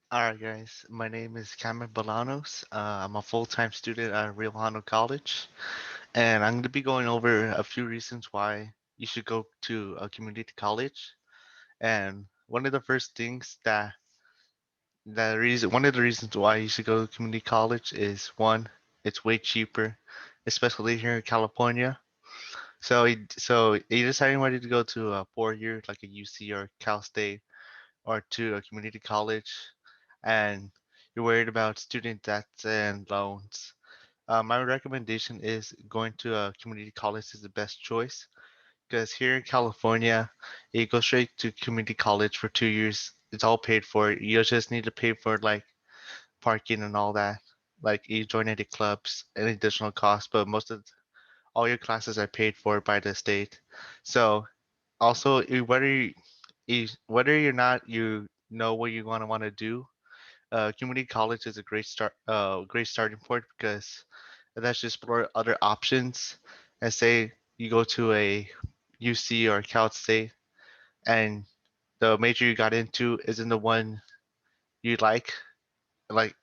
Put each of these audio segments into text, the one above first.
All right, guys. My name is Cameron Bolanos. I'm a full-time student at Rio Hondo College, and I'm going to be going over a few reasons why you should go to a community college. And one of the reasons why you should go to community college is one, it's way cheaper, especially here in California. So you're deciding whether to go to a 4 year like a UC or Cal State or to a community college, and you're worried about student debts and loans. My recommendation is going to a community college is the best choice because here in California, you go straight to community college for 2 years. It's all paid for. You just need to pay for like parking and all that. Like you join any clubs, any additional cost, but all your classes are paid for by the state. So also, whether you're not you know what you want to do, community college is a great starting point because that's just explore other options. And say you go to a UC or Cal State, and the major you got into isn't the one you like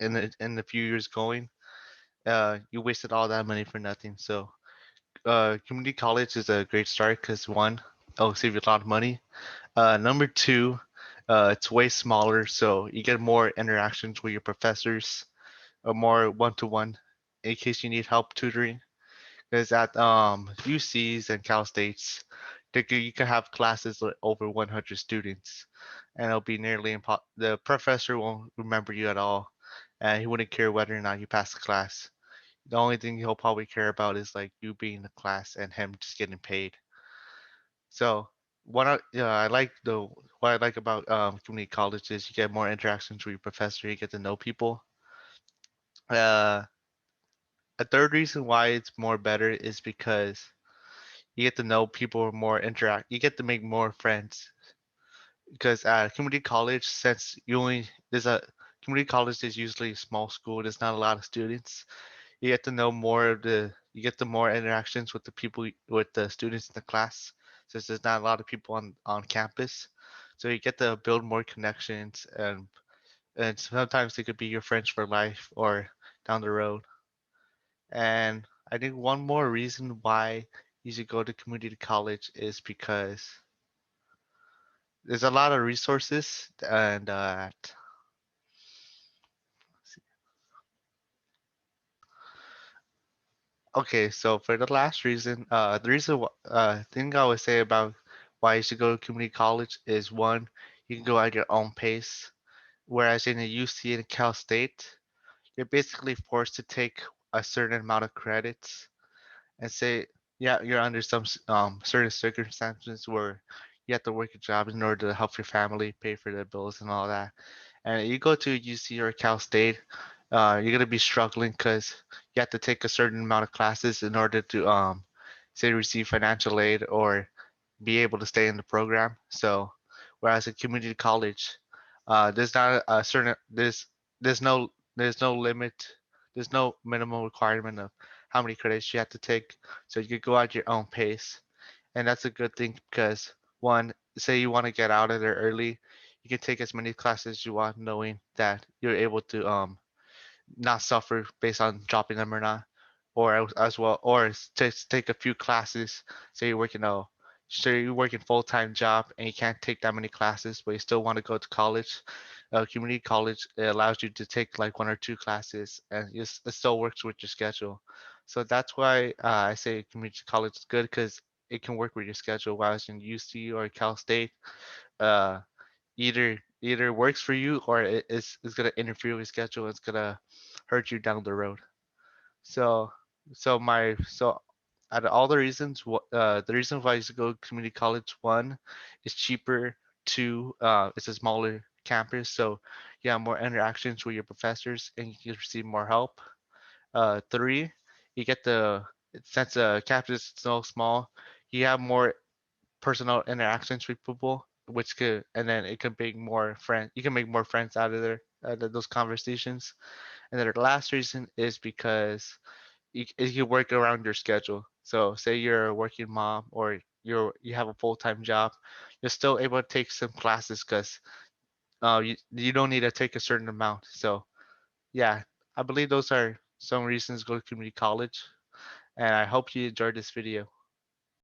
in the few years going, you wasted all that money for nothing. So, community college is a great start because one, it'll save you a lot of money. Number two, it's way smaller, so you get more interactions with your professors, more one-to-one in case you need help tutoring. Because at UCs and Cal States, you can have classes with over 100 students, and it'll be nearly impossible. The professor won't remember you at all, and he wouldn't care whether or not you pass the class. The only thing he'll probably care about is like you being in the class and him just getting paid. So I like the what I like about community college is you get more interactions with your professor, you get to know people. Uh, a third reason why it's more better is because you get to know people more interact. You get to make more friends because at community college, since you only there's a community college is usually a small school. There's not a lot of students. You get to know more of you get the more interactions with the people with the students in the class since there's not a lot of people on campus, so you get to build more connections, and sometimes they could be your friends for life or down the road. And I think one more reason why you should go to community college is because there's a lot of resources. And okay, so for the last reason, thing I would say about why you should go to community college is one, you can go at your own pace, whereas in the UC and Cal State, you're basically forced to take a certain amount of credits and say, yeah, you're under certain circumstances where you have to work a job in order to help your family pay for their bills and all that. And you go to UC or Cal State, you're gonna be struggling because you have to take a certain amount of classes in order to say receive financial aid or be able to stay in the program. So whereas at community college, there's not a certain there's no there's no limit, there's no minimum requirement of how many credits you have to take. So you could go at your own pace, and that's a good thing because one, say you want to get out of there early, you can take as many classes as you want, knowing that you're able to not suffer based on dropping them or not, or as well, or take a few classes. Say you're working full-time job and you can't take that many classes, but you still want to go to college. Community college, it allows you to take like one or two classes, and it still works with your schedule. So that's why I say community college is good because it can work with your schedule. Whereas in UC or Cal State, uh, either works for you or it's gonna interfere with your schedule. It's gonna hurt you down the road. So so out of all the reasons, the reason why you should go to community college, one, is cheaper. Two, it's a smaller campus, so you have more interactions with your professors and you can receive more help. Three, you get the since the campus is so small, you have more personal interactions with people, which could and then it can make more friends. You can make more friends out of those conversations. And then the last reason is because you work around your schedule. So say you're a working mom or you have a full-time job, you're still able to take some classes because you don't need to take a certain amount. So yeah, I believe those are some reasons to go to community college, and I hope you enjoyed this video.